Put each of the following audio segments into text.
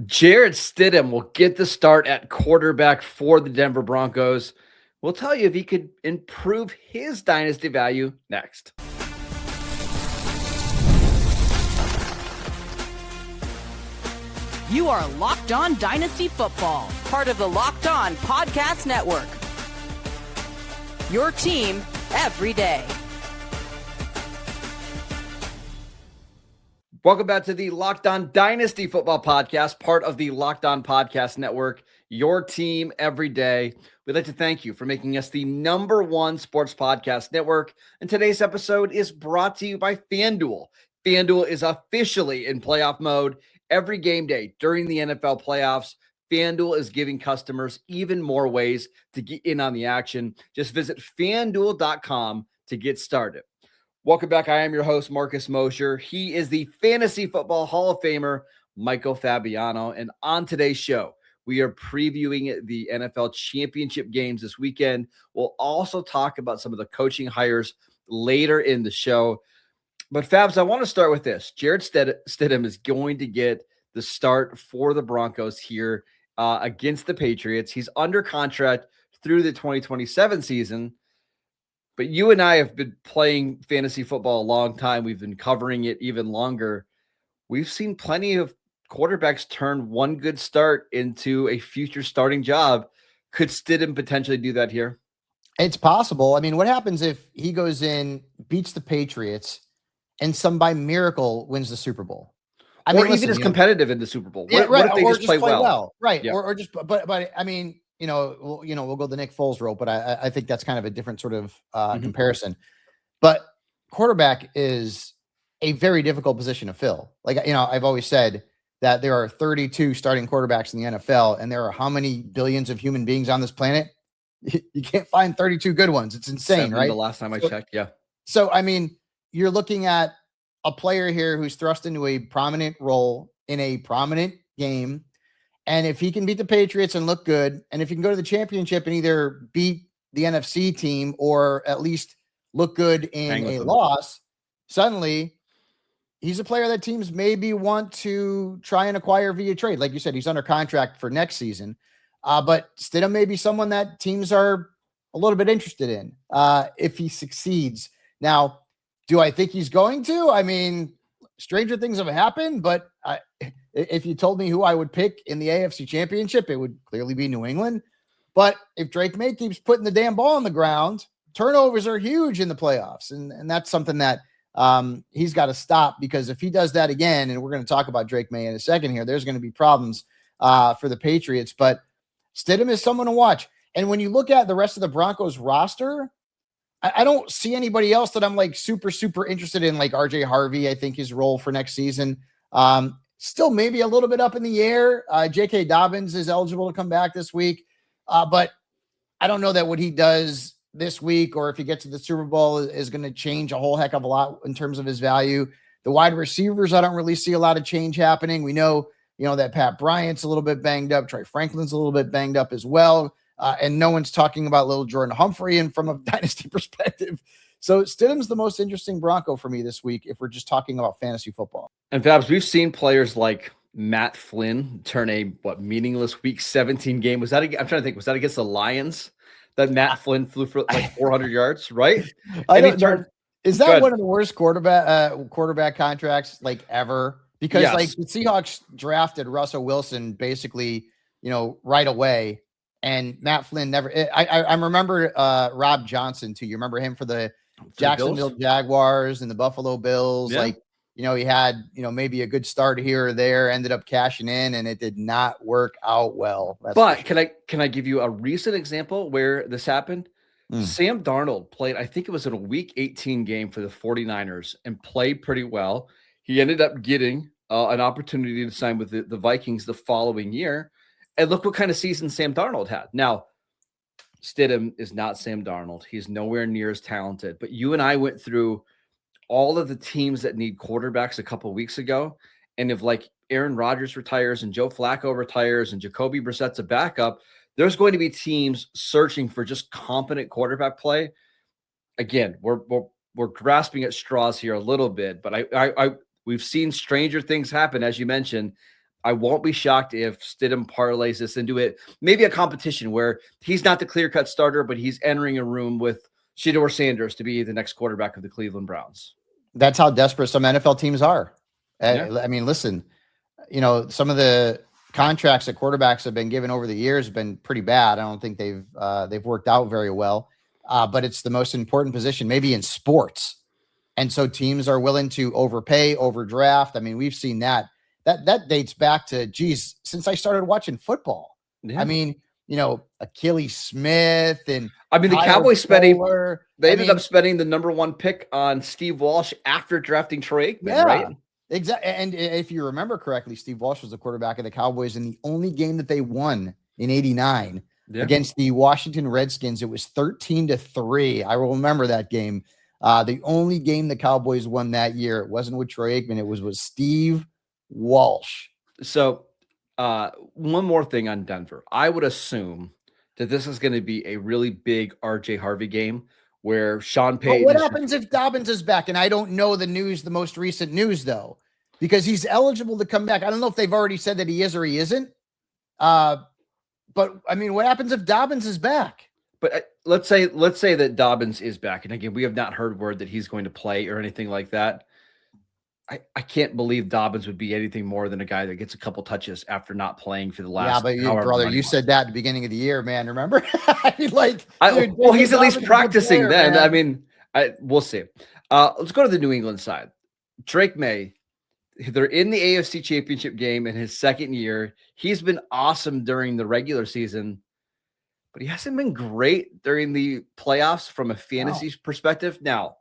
Jarrett Stidham will get the start at quarterback for the Denver Broncos. We'll tell you if he could improve his dynasty value next. You are Locked On Dynasty Football, part of the Locked On Podcast Network. Your team every day. Welcome back to the Locked On Dynasty Football Podcast, part of the Locked On Podcast Network, your team every day. We'd like to thank you for making us the #1 sports podcast network. And today's episode is brought to you by FanDuel. FanDuel is officially in playoff mode. Every game day during the NFL playoffs, FanDuel is giving customers even more ways to get in on the action. Just visit FanDuel.com to get started. Welcome back. I am your host, Marcus Mosher. He is the Fantasy Football Hall of Famer, Michael Fabiano. And on today's show, we are previewing the NFL championship games this weekend. We'll also talk about some of the coaching hires later in the show. But Fabs, I want to start with this. Jarrett Stidham is going to get the start for the Broncos here against the Patriots. He's under contract through the 2027 season. But you and I have been playing fantasy football a long time. We've been covering it even longer. We've seen plenty of quarterbacks turn one good start into a future starting job. Could Stidham potentially do that here? It's possible. I mean, what happens if he goes in, beats the Patriots, and some by miracle wins the Super Bowl? Or even is competitive in the Super Bowl. Yeah, what if they just play well? Right. Yeah. Or just, but I mean, we'll go the Nick Foles route, but I think that's kind of a different sort of comparison. But quarterback is a very difficult position to fill. Like, I've always said that there are 32 starting quarterbacks in the NFL, and there are how many billions of human beings on this planet? You can't find 32 good ones. It's insane, right? The last time I checked, yeah. So, I mean, you're looking at a player here who's thrust into a prominent role in a prominent game. And if he can beat the Patriots and look good, and if he can go to the championship and either beat the NFC team or at least look good in a loss, suddenly he's a player that teams maybe want to try and acquire via trade. Like you said, he's under contract for next season. But Stidham may be someone that teams are a little bit interested in if he succeeds. Now, do I think he's going to? I mean, stranger things have happened, but if you told me who I would pick in the AFC Championship, it would clearly be New England. But if Drake May keeps putting the damn ball on the ground, turnovers are huge in the playoffs. And that's something that he's got to stop, because if he does that again, and we're going to talk about Drake May in a second here, there's going to be problems for the Patriots. But Stidham is someone to watch. And when you look at the rest of the Broncos roster, I don't see anybody else that I'm like super, super interested in, like RJ Harvey. I think his role for next season still maybe a little bit up in the air. J.K. Dobbins is eligible to come back this week. But I don't know that what he does this week or if he gets to the Super Bowl is going to change a whole heck of a lot in terms of his value. The wide receivers, I don't really see a lot of change happening. We know, that Pat Bryant's a little bit banged up. Trey Franklin's a little bit banged up as well. And no one's talking about little Jordan Humphrey and from a dynasty perspective. So Stidham's the most interesting Bronco for me this week if we're just talking about fantasy football. And Fabs, we've seen players like Matt Flynn turn a meaningless Week 17 game. I'm trying to think, was that against the Lions that Matt Flynn flew for like 400 yards, right? Is that one of the worst quarterback contracts like ever? Because like the Seahawks drafted Russell Wilson basically, right away. And Matt Flynn never. I remember Rob Johnson too. You remember him for the Jacksonville Jaguars and the Buffalo Bills. Yeah. He had maybe a good start here or there. Ended up cashing in, and it did not work out well. But can I give you a recent example where this happened? Sam Darnold played. I think it was in a Week 18 game for the 49ers and played pretty well. He ended up getting an opportunity to sign with the Vikings the following year. And look what kind of season Sam Darnold had. Now, Stidham is not Sam Darnold. He's nowhere near as talented. But you and I went through all of the teams that need quarterbacks a couple of weeks ago. And if like Aaron Rodgers retires and Joe Flacco retires and Jacoby Brissett's a backup, there's going to be teams searching for just competent quarterback play. Again, we're grasping at straws here a little bit, but we've seen stranger things happen, as you mentioned. I won't be shocked if Stidham parlays this into it. Maybe a competition where he's not the clear-cut starter, but he's entering a room with Shedeur Sanders to be the next quarterback of the Cleveland Browns. That's how desperate some NFL teams are. Yeah. I mean, listen, some of the contracts that quarterbacks have been given over the years have been pretty bad. I don't think they've worked out very well. But it's the most important position, maybe in sports. And so teams are willing to overpay, overdraft. I mean, we've seen that dates back to, since I started watching football. Yeah. I mean, Achilles Smith and the Cowboys ended up spending the number 1 pick on Steve Walsh after drafting Troy Aikman, right? Exactly. And if you remember correctly, Steve Walsh was the quarterback of the Cowboys in the only game that they won in 89 against the Washington Redskins. It was 13-3. I will remember that game. The only game the Cowboys won that year, it wasn't with Troy Aikman. It was with Steve Walsh. So one more thing on Denver. I would assume that this is going to be a really big RJ Harvey game where Sean Payton. What happens if Dobbins is back? And I don't know the most recent news, though, because he's eligible to come back. I don't know if they've already said that he is or he isn't. But I mean, what happens if Dobbins is back? But let's say that Dobbins is back. And again, we have not heard word that he's going to play or anything like that. I can't believe Dobbins would be anything more than a guy that gets a couple touches after not playing for the last. Yeah, but brother, you said that at the beginning of the year, man. Remember? He's at least practicing then. Man. I mean, we'll see. Let's go to the New England side. Drake May, they're in the AFC Championship game in his second year. He's been awesome during the regular season, but he hasn't been great during the playoffs from a fantasy perspective. Now,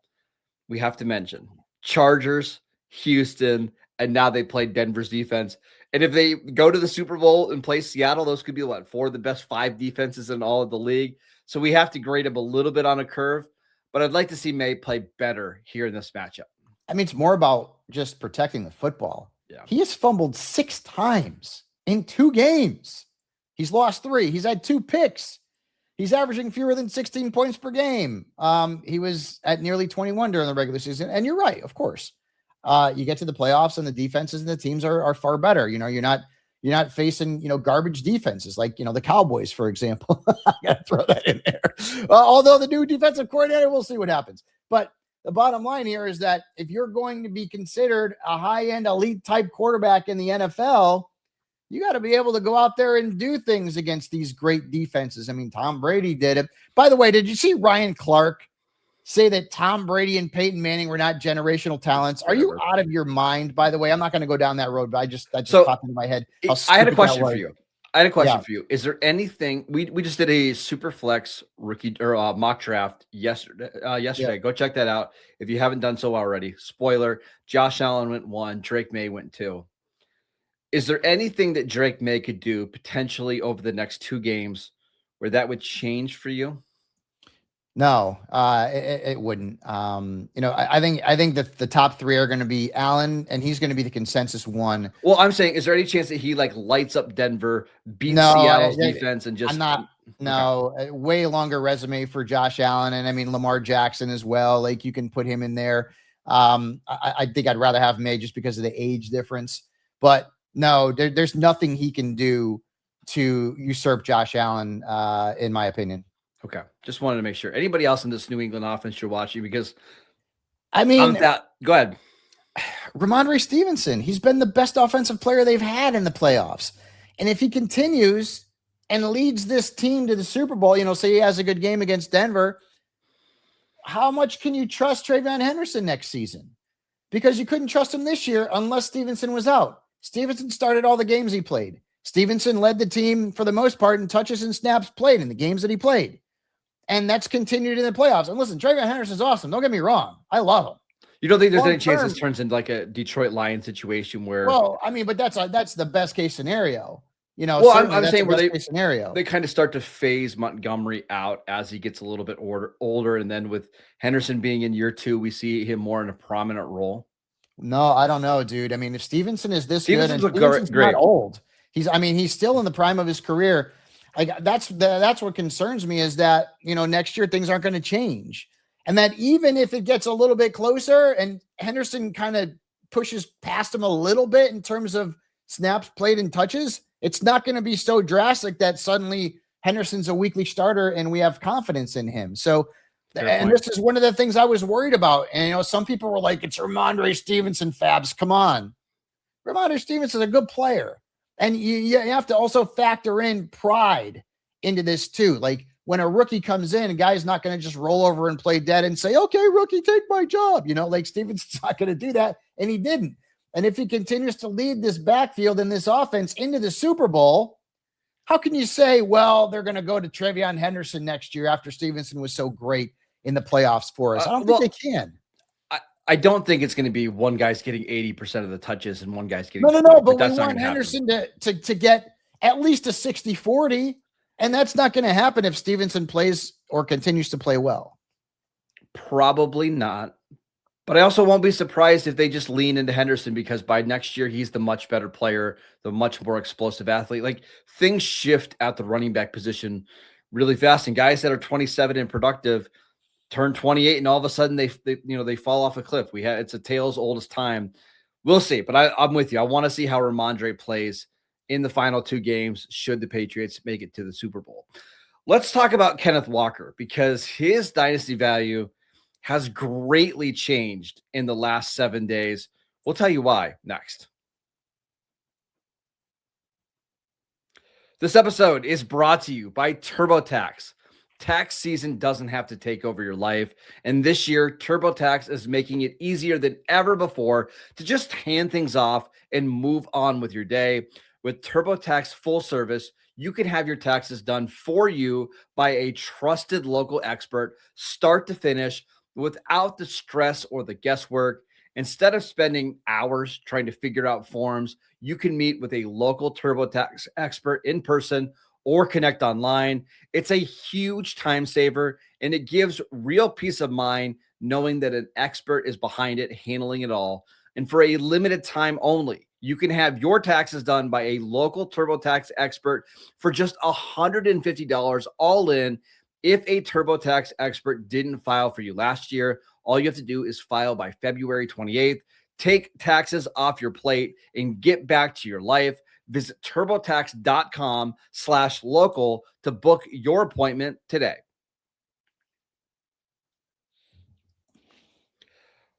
we have to mention Chargers, Houston, and now they play Denver's defense. And if they go to the Super Bowl and play Seattle, those could be 4 of the best 5 defenses in all of the league. So we have to grade him a little bit on a curve, but I'd like to see May play better here in this matchup. I mean, it's more about just protecting the football. Yeah. He has fumbled 6 times in 2 games. He's lost 3. He's had 2 picks. He's averaging fewer than 16 points per game. He was at nearly 21 during the regular season. And you're right, of course. You get to the playoffs and the defenses and the teams are far better. You're not facing, garbage defenses like, the Cowboys, for example. I got to throw that in there. Although the new defensive coordinator, we'll see what happens. But the bottom line here is that if you're going to be considered a high-end elite type quarterback in the NFL, you got to be able to go out there and do things against these great defenses. I mean, Tom Brady did it. By the way, did you see Ryan Clark say that Tom Brady and Peyton Manning were not generational talents? Are you out of your mind, by the way? I'm not going to go down that road, but that just popped into my head. I had a question for you. For you. Is there anything we just did a super flex rookie or mock draft yesterday? Yeah. Go check that out if you haven't done so already. Spoiler: Josh Allen went 1, Drake May went 2. Is there anything that Drake May could do potentially over the next 2 games where that would change for you? No, it wouldn't. I think that the top 3 are going to be Allen, and he's going to be the consensus 1. Well, I'm saying, is there any chance that he lights up Denver, beats Seattle's defense, and just way longer resume for Josh Allen, and I mean Lamar Jackson as well. You can put him in there. I think I'd rather have May just because of the age difference, but no, there's nothing he can do to usurp Josh Allen, in my opinion. Okay. Just wanted to make sure. Anybody else in this New England offense you're watching? Because I mean, go ahead. Rhamondre Stevenson, he's been the best offensive player they've had in the playoffs. And if he continues and leads this team to the Super Bowl, say he has a good game against Denver, how much can you trust TreVeyon Henderson next season? Because you couldn't trust him this year unless Stevenson was out. Stevenson started all the games he played. Stevenson led the team for the most part in touches and snaps played in the games that he played. And that's continued in the playoffs. And listen, TreVeyon Henderson's awesome. Don't get me wrong. I love him. You don't think there's any chance this turns into a Detroit Lions situation where? Well, I mean, but that's the best case scenario. Well, I'm saying where they kind of start to phase Montgomery out as he gets a little bit older. And then with Henderson being in year 2, we see him more in a prominent role. No, I don't know, dude. I mean, if Stevenson is this Stevenson's good and Stevenson's great. Not old, he's still in the prime of his career. That's what concerns me is that, next year things aren't going to change. And that even if it gets a little bit closer and Henderson kind of pushes past him a little bit in terms of snaps played and touches, it's not going to be so drastic that suddenly Henderson's a weekly starter and we have confidence in him. So, this is one of the things I was worried about. And, some people were like, it's Rhamondre Stevenson, Fabs. Come on. Rhamondre Stevenson is a good player. And you have to also factor in pride into this too. Like when a rookie comes in, a guy's not going to just roll over and play dead and say, okay, rookie, take my job. Like Stevenson's not going to do that. And he didn't. And if he continues to lead this backfield and this offense into the Super Bowl, how can you say, well, they're going to go to TreVeyon Henderson next year after Stevenson was so great in the playoffs for us? I don't think they can. I don't think it's going to be one guy's getting 80% of the touches and one guy's getting no. But we want Henderson to get at least a 60-40, and that's not going to happen if Stevenson plays or continues to play well. Probably not. But I also won't be surprised if they just lean into Henderson, because by next year, he's the much better player, the much more explosive athlete. Like, things shift at the running back position really fast, and guys that are 27 and productive turn 28, and all of a sudden they fall off a cliff. It's a tale as old as time. We'll see, but I'm with you. I want to see how Rhamondre plays in the final 2 games should the Patriots make it to the Super Bowl. Let's talk about Kenneth Walker, because his dynasty value has greatly changed in the last 7 days. We'll tell you why next. This episode is brought to you by TurboTax. Tax season doesn't have to take over your life, and this year, TurboTax is making it easier than ever before to just hand things off and move on with your day. With TurboTax Full Service, you can have your taxes done for you by a trusted local expert, start to finish, without the stress or the guesswork. Instead of spending hours trying to figure out forms, you can meet with a local TurboTax expert in person or connect online. It's a huge time saver, and it gives real peace of mind knowing that an expert is behind it, handling it all. And for a limited time only, you can have your taxes done by a local TurboTax expert for just $150 all in. If a TurboTax expert didn't file for you last year, all you have to do is file by February 28th. Take taxes off your plate and get back to your life. Visit TurboTax.com/local to book your appointment today.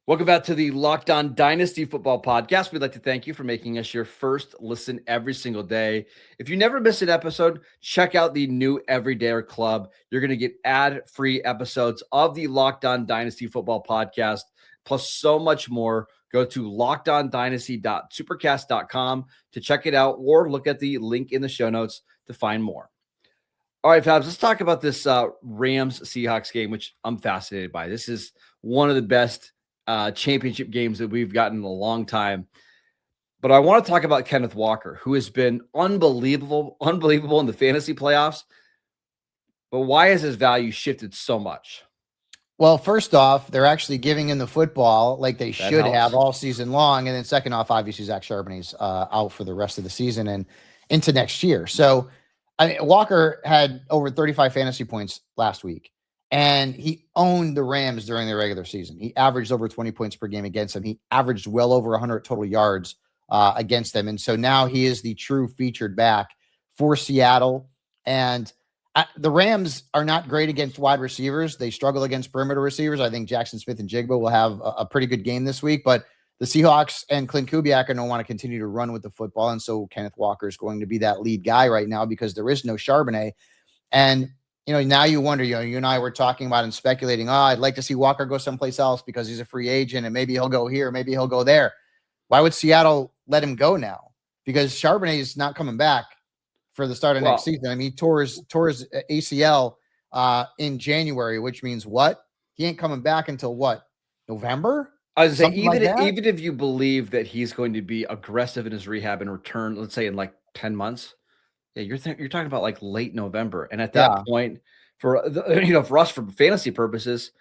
Welcome back to the Locked On Dynasty Football Podcast. We'd like to thank you for making us your first listen every single day. If you never miss an episode, check out the new Everydayer Club. You're going to get ad-free episodes of the Locked On Dynasty Football Podcast, plus so much more. Go to lockedondynasty.supercast.com to check it out, or look at the link in the show notes to find more. All right, Fabs, let's talk about this Rams-Seahawks game, which I'm fascinated by. This is one of the best championship games that we've gotten in a long time. But I want to talk about Kenneth Walker, who has been unbelievable in the fantasy playoffs. But why has his value shifted so much? Well, first off, they're actually giving him the football like they should have all season long. And then second off, obviously, Zach Charbonnet's out for the rest of the season and into next year. So Walker had over 35 fantasy points last week, and he owned the Rams during the regular season. He averaged over 20 points per game against them. He averaged well over 100 total yards against them. And so now he is the true featured back for Seattle. And the Rams are not great against wide receivers. They struggle against perimeter receivers. I think Jackson Smith and Jigba will have a pretty good game this week, but the Seahawks and Clint Kubiak are going to want to continue to run with the football. And so Kenneth Walker is going to be that lead guy right now because there is no Charbonnet. And, now you wonder, you and I were talking about and speculating, I'd like to see Walker go someplace else because he's a free agent and maybe he'll go here, maybe he'll go there. Why would Seattle let him go now? Because Charbonnet is not coming back for the start of next season. I mean, he tore his ACL in January, which means what? He ain't coming back until what? November? I was saying, even if you believe that he's going to be aggressive in his rehab and return, let's say in like 10 months, you're talking about like late November. And at that point, for us, for fantasy purposes,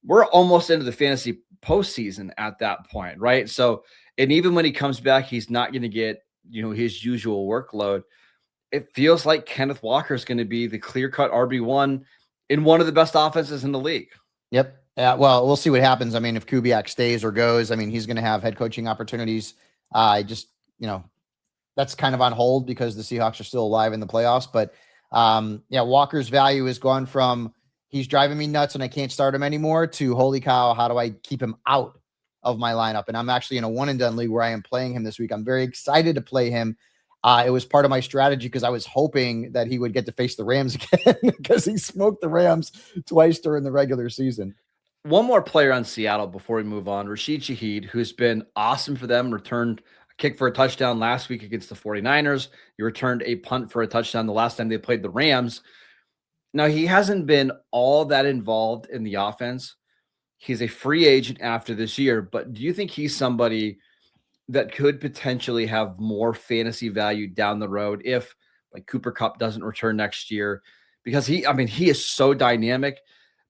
we're almost into the fantasy postseason at that point, right? So, and even when he comes back, he's not going to get his usual workload. It feels like Kenneth Walker is going to be the clear-cut RB1 in one of the best offenses in the league. Yep. Yeah, well, we'll see what happens. I mean, if Kubiak stays or goes, I mean, he's going to have head coaching opportunities. I that's kind of on hold because the Seahawks are still alive in the playoffs. But Walker's value has gone from he's driving me nuts and I can't start him anymore to holy cow, how do I keep him out of my lineup? And I'm actually in a one and done league where I am playing him this week. I'm very excited to play him. It was part of my strategy because I was hoping that he would get to face the Rams again because he smoked the Rams twice during the regular season. One more player on Seattle before we move on, Rasheed Shaheed, who's been awesome for them, returned a kick for a touchdown last week against the 49ers. He returned a punt for a touchdown the last time they played the Rams. Now, he hasn't been all that involved in the offense. He's a free agent after this year, but do you think he's somebody that could potentially have more fantasy value down the road if like Cooper Kupp doesn't return next year? Because he is so dynamic,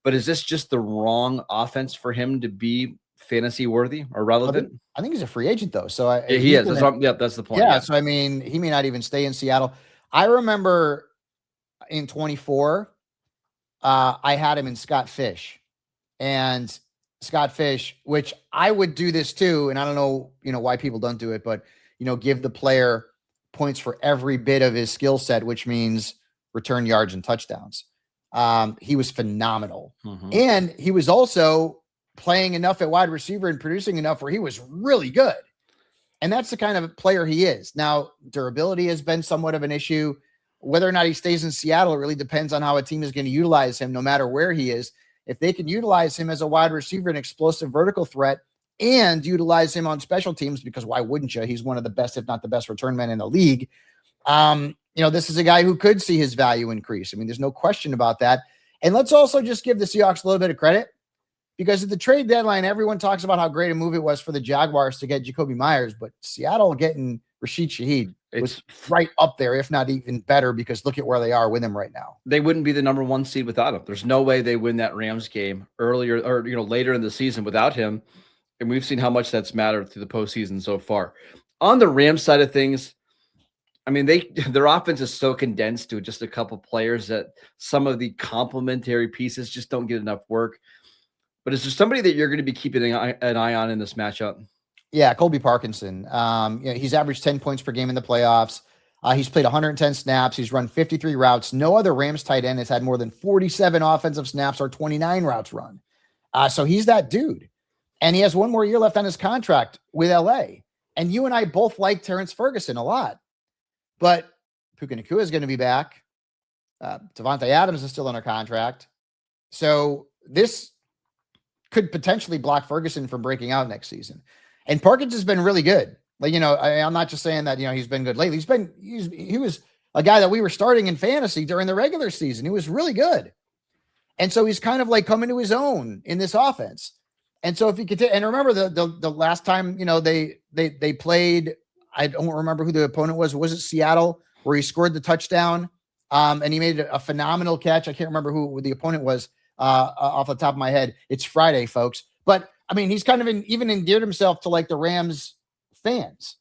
but is this just the wrong offense for him to be fantasy worthy or relevant? I think he's a free agent though. So he is. That's the point. Yeah. So, I mean, he may not even stay in Seattle. I remember in 24, I had him in Scott Fish, and Scott Fish, which I would do this too. And I don't know, why people don't do it, but, give the player points for every bit of his skill set, which means return yards and touchdowns. He was phenomenal. Mm-hmm. And he was also playing enough at wide receiver and producing enough where he was really good. And that's the kind of player he is. Now, durability has been somewhat of an issue. Whether or not he stays in Seattle, it really depends on how a team is going to utilize him, no matter where he is. If they can utilize him as a wide receiver, an explosive vertical threat, and utilize him on special teams, because why wouldn't you? He's one of the best, if not the best return men in the league. This is a guy who could see his value increase. I mean, there's no question about that. And let's also just give the Seahawks a little bit of credit, because at the trade deadline, everyone talks about how great a move it was for the Jaguars to get Jacoby Myers, but Seattle getting Rasheed Shaheed was right up there, if not even better, because look at where they are with him right now. They wouldn't be the number one seed without him. There's no way they win that Rams game earlier or later in the season without him. And we've seen how much that's mattered through the postseason so far. On the Rams side of things, I mean, their offense is so condensed to just a couple players that some of the complementary pieces just don't get enough work. But is there somebody that you're going to be keeping an eye on in this matchup? Yeah, Colby Parkinson. He's averaged 10 points per game in the playoffs. He's played 110 snaps. He's run 53 routes. No other Rams tight end has had more than 47 offensive snaps or 29 routes run. So he's that dude. And he has one more year left on his contract with LA. And you and I both like Terrence Ferguson a lot. But Puka Nacua is going to be back. Devontae Adams is still under contract. So this could potentially block Ferguson from breaking out next season. And Parkinson's been really good. Like, I'm not just saying that, he's been good lately. He was a guy that we were starting in fantasy during the regular season. He was really good. And so he's kind of like coming to his own in this offense. And so if he could, and remember the last time, they played, I don't remember who the opponent was. Was it Seattle, where he scored the touchdown? And he made a phenomenal catch. I can't remember who the opponent was off the top of my head. It's Friday, folks. But I mean, he's kind of even endeared himself to like the Rams fans.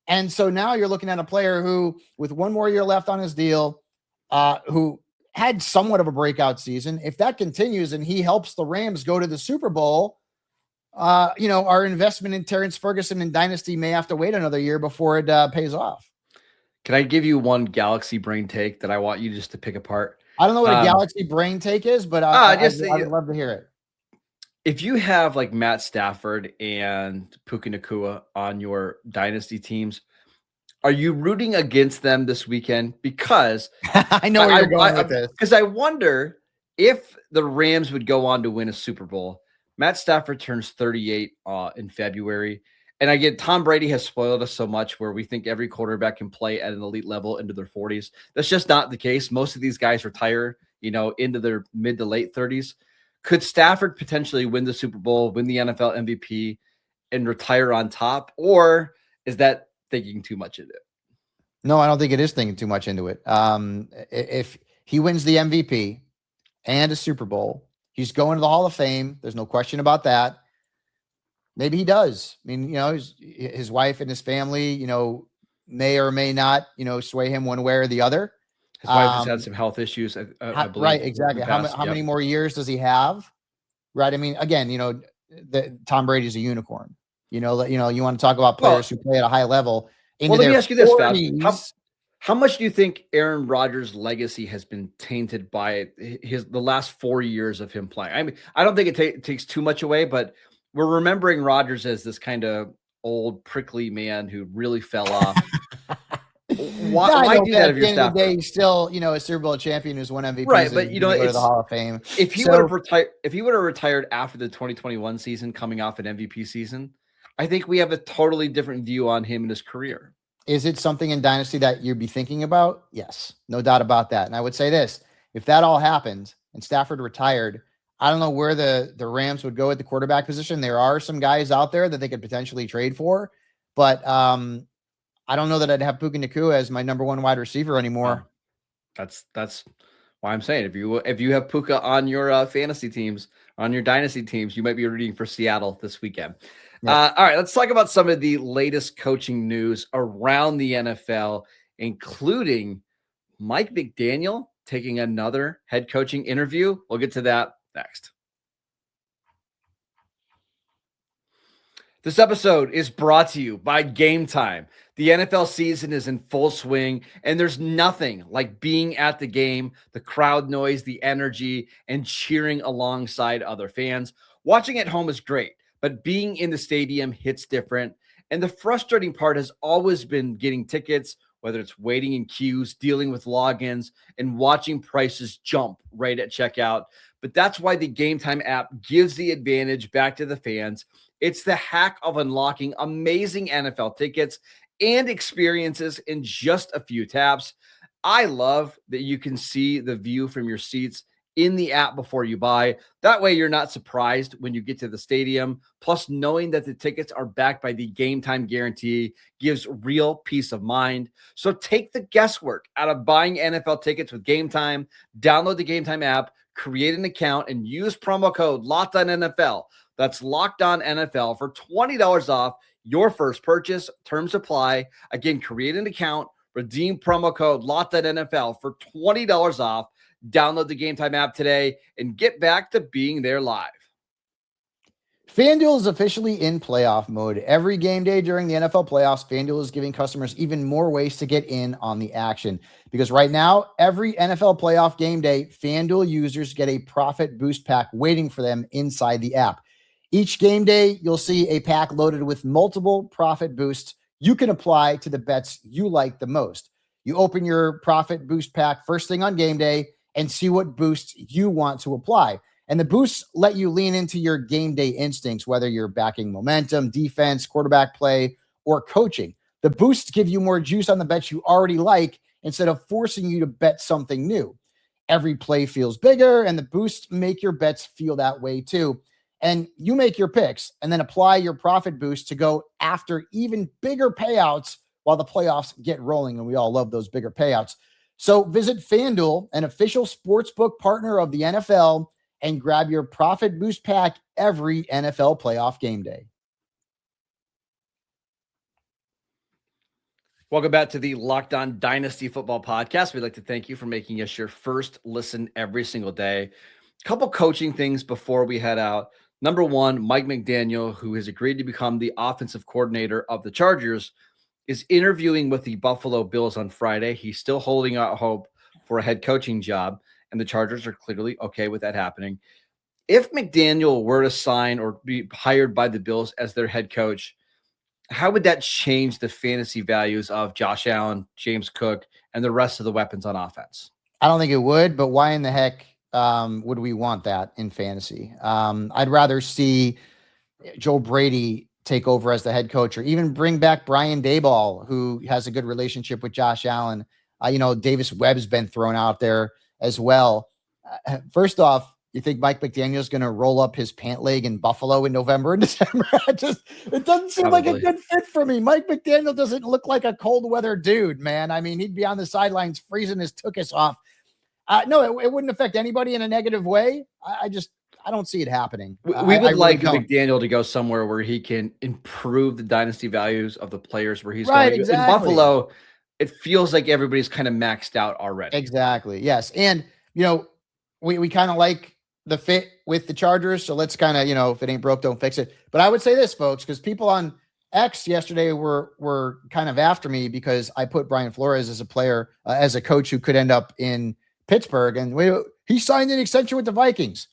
And so now you're looking at a player who, with one more year left on his deal, who had somewhat of a breakout season. If that continues and he helps the Rams go to the Super Bowl, our investment in Terrence Ferguson and Dynasty may have to wait another year before it pays off. Can I give you one galaxy brain take that I want you just to pick apart? I don't know what a galaxy brain take is, but I would love to hear it. If you have like Matt Stafford and Puka Nacua on your Dynasty teams, are you rooting against them this weekend? Because I know where you're going with this. Because I wonder if the Rams would go on to win a Super Bowl. Matt Stafford turns 38 in February. And I get Tom Brady has spoiled us so much where we think every quarterback can play at an elite level into their 40s. That's just not the case. Most of these guys retire, into their mid to late 30s. Could Stafford potentially win the Super Bowl, win the NFL MVP, and retire on top? Or is that thinking too much into it? No, I don't think it is thinking too much into it. If he wins the MVP and a Super Bowl, he's going to the Hall of Fame. There's no question about that. Maybe he does. I mean, his wife and his family, may or may not, sway him one way or the other. His wife has had some health issues, I believe. Right, exactly. How many more years does he have? Right. I mean, again, Tom Brady's a unicorn. You want to talk about players who play at a high level. into let me their ask you this, Fab. 40s. How much do you think Aaron Rodgers' legacy has been tainted by the last 4 years of him playing? I mean, I don't think it takes too much away, but we're remembering Rodgers as this kind of old prickly man who really fell off. Why do that if you're Stafford? At the end of the day, he's still, a Super Bowl champion who's won MVPs, right? But go to the Hall of Fame. If he would have retired after the 2021 season, coming off an MVP season, I think we have a totally different view on him and his career. Is it something in Dynasty that you'd be thinking about? Yes, no doubt about that. And I would say this, if that all happened and Stafford retired, I don't know where the Rams would go at the quarterback position. There are some guys out there that they could potentially trade for, but I don't know that I'd have Puka Nacua as my number one wide receiver anymore. That's why I'm saying if you have Puka on your fantasy teams, on your dynasty teams, you might be rooting for Seattle this weekend. Yeah. All right, let's talk about some of the latest coaching news around the NFL, including Mike McDaniel taking another head coaching interview. We'll get to that next. This episode is brought to you by Game Time. The NFL season is in full swing, and there's nothing like being at the game, the crowd noise, the energy, and cheering alongside other fans. Watching at home is great, but being in the stadium hits different. And the frustrating part has always been getting tickets, whether it's waiting in queues, dealing with logins, and watching prices jump right at checkout. But that's why the Game Time app gives the advantage back to the fans. It's the hack of unlocking amazing NFL tickets and experiences in just a few taps. I love that you can see the view from your seats in the app before you buy. That way you're not surprised when you get to the stadium. Plus, knowing that the tickets are backed by the Game Time guarantee gives real peace of mind. So take the guesswork out of buying NFL tickets with Game Time. Download the Game Time app, create an account, and use promo code LOCKEDONNFL. That's Locked On NFL for $20 off your first purchase. Terms apply. Again, create an account, redeem promo code Locked On NFL for $20 off. Download the Game Time app today and get back to being there live. FanDuel is officially in playoff mode. Every game day during the NFL playoffs, FanDuel is giving customers even more ways to get in on the action. Because right now, every NFL playoff game day, FanDuel users get a profit boost pack waiting for them inside the app. Each game day, you'll see a pack loaded with multiple profit boosts you can apply to the bets you like the most. You open your profit boost pack first thing on game day and see what boosts you want to apply. And the boosts let you lean into your game day instincts, whether you're backing momentum, defense, quarterback play, or coaching. The boosts give you more juice on the bets you already like instead of forcing you to bet something new. Every play feels bigger, and the boosts make your bets feel that way too. And you make your picks and then apply your profit boost to go after even bigger payouts while the playoffs get rolling. And we all love those bigger payouts. So visit FanDuel, an official sportsbook partner of the NFL, and grab your profit boost pack every NFL playoff game day. Welcome back to the Locked On Dynasty Football Podcast. We'd like to thank you for making us your first listen every single day. A couple coaching things before we head out. Number one, Mike McDaniel, who has agreed to become the offensive coordinator of the Chargers, is interviewing with the Buffalo Bills on Friday. He's still holding out hope for a head coaching job, and the Chargers are clearly okay with that happening. If McDaniel were to sign or be hired by the Bills as their head coach, how would that change the fantasy values of Josh Allen, James Cook, and the rest of the weapons on offense? I don't think it would, but why in the heck would we want that in fantasy? I'd rather see Joe Brady take over as the head coach, or even bring back Brian Daboll, who has a good relationship with Josh Allen. Davis Webb's been thrown out there as well. First off, you think Mike McDaniel is going to roll up his pant leg in Buffalo in November and December? It doesn't seem like a good fit for me. Mike McDaniel doesn't look like a cold weather dude, man. I mean, he'd be on the sidelines freezing his tuchus off. No, it wouldn't affect anybody in a negative way. I don't see it happening. We would like McDaniel to go somewhere where he can improve the dynasty values of the players where he's going. Exactly. In Buffalo, it feels like everybody's kind of maxed out already. Exactly. Yes. And, we kind of like the fit with the Chargers. So let's kind of, if it ain't broke, don't fix it. But I would say this, folks, because people on X yesterday were kind of after me because I put Brian Flores as a player, as a coach who could end up in Pittsburgh. And he signed an extension with the Vikings.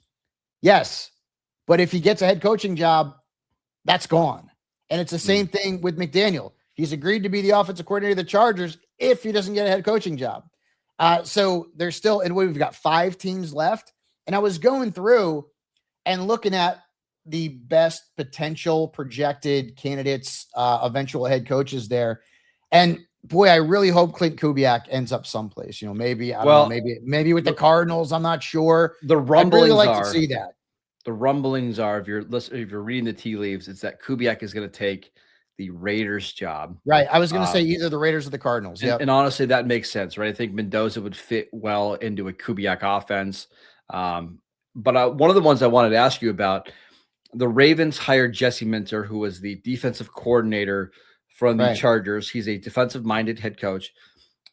Yes. But if he gets a head coaching job, that's gone. And it's the same thing with McDaniel. He's agreed to be the offensive coordinator of the Chargers if he doesn't get a head coaching job. So there's still, and we've got 5 teams left. And I was going through and looking at the best potential projected candidates, eventual head coaches there. And boy, I really hope Clint Kubiak ends up someplace, maybe, I don't know, maybe with the Cardinals. I'm not sure. The rumblings I'd really like to see that. The rumblings are, if you're reading the tea leaves, it's that Kubiak is going to take the Raiders job. Right. I was going to say either the Raiders or the Cardinals. Yeah. And honestly, that makes sense, right? I think Mendoza would fit well into a Kubiak offense. But one of the ones I wanted to ask you about, the Ravens hired Jesse Minter, who was the defensive coordinator from the Chargers. He's a defensive-minded head coach.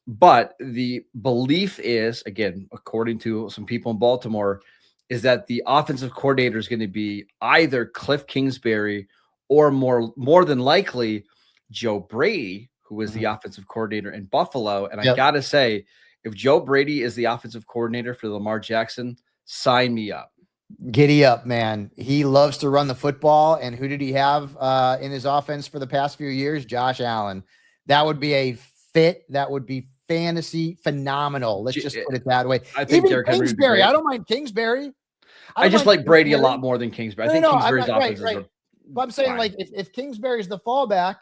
But the belief is, again, according to some people in Baltimore, is that the offensive coordinator is going to be either Cliff Kingsbury or more than likely Joe Brady, who was the offensive coordinator in Buffalo. And I got to say, if Joe Brady is the offensive coordinator for Lamar Jackson, sign me up. Giddy up, man. He loves to run the football. And who did he have in his offense for the past few years? Josh Allen. That would be a fit. That would be fantasy phenomenal. Let's just put it that way. I think even Kingsbury. I don't mind Kingsbury. I just like Brady a lot more than Kingsbury. I think Kingsbury's offense is but I'm saying, like, if Kingsbury's the fallback,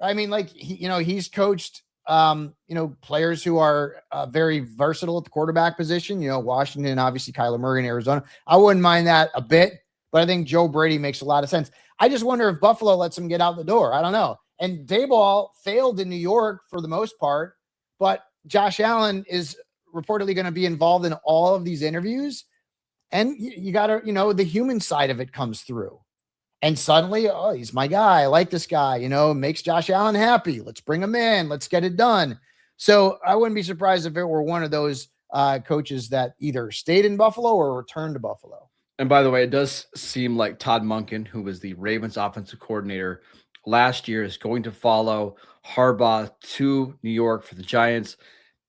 I mean, like, he's coached players who are very versatile at the quarterback position, Washington, obviously Kyler Murray in Arizona. I wouldn't mind that a bit, but I think Joe Brady makes a lot of sense. I just wonder if Buffalo lets him get out the door. I don't know. And Daboll failed in New York for the most part, but Josh Allen is reportedly going to be involved in all of these interviews. And you got to, the human side of it comes through. And suddenly, he's my guy. I like this guy, makes Josh Allen happy. Let's bring him in. Let's get it done. So I wouldn't be surprised if it were one of those coaches that either stayed in Buffalo or returned to Buffalo. And by the way, it does seem like Todd Monken, who was the Ravens offensive coordinator last year, is going to follow Harbaugh to New York for the Giants.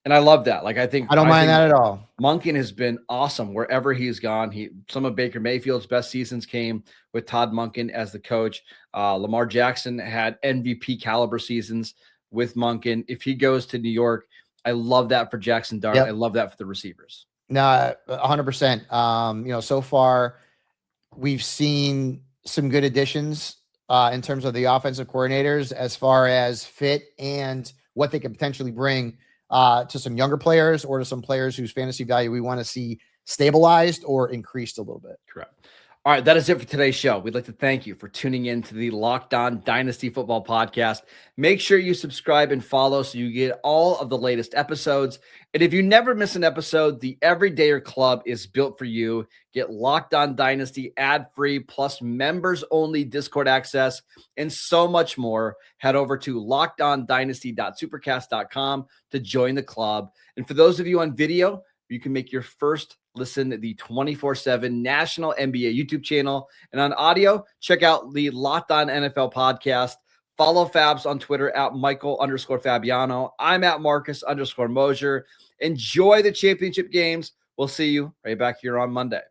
And I love that. Like, I don't mind that at all. Monken has been awesome wherever he's gone. Some of Baker Mayfield's best seasons came with Todd Monken as the coach. Lamar Jackson had MVP caliber seasons with Monken. If he goes to New York, I love that for Jackson Dart. I love that for the receivers. No, 100%. So far we've seen some good additions in terms of the offensive coordinators as far as fit and what they could potentially bring to some younger players or to some players whose fantasy value we want to see stabilized or increased a little bit. Correct. All right, that is it for today's show. We'd like to thank you for tuning in to the Locked On Dynasty Football Podcast. Make sure you subscribe and follow so you get all of the latest episodes. And if you never miss an episode, the Everydayer Club is built for you. Get Locked On Dynasty ad-free plus members-only Discord access and so much more. Head over to lockedondynasty.supercast.com to join the club. And for those of you on video, you can make your first listen to the 24/7 National NBA YouTube channel. And on audio, check out the Locked On NFL podcast. Follow Fabs on Twitter at Michael_Fabiano. I'm at Marcus_Mosher. Enjoy the championship games. We'll see you right back here on Monday.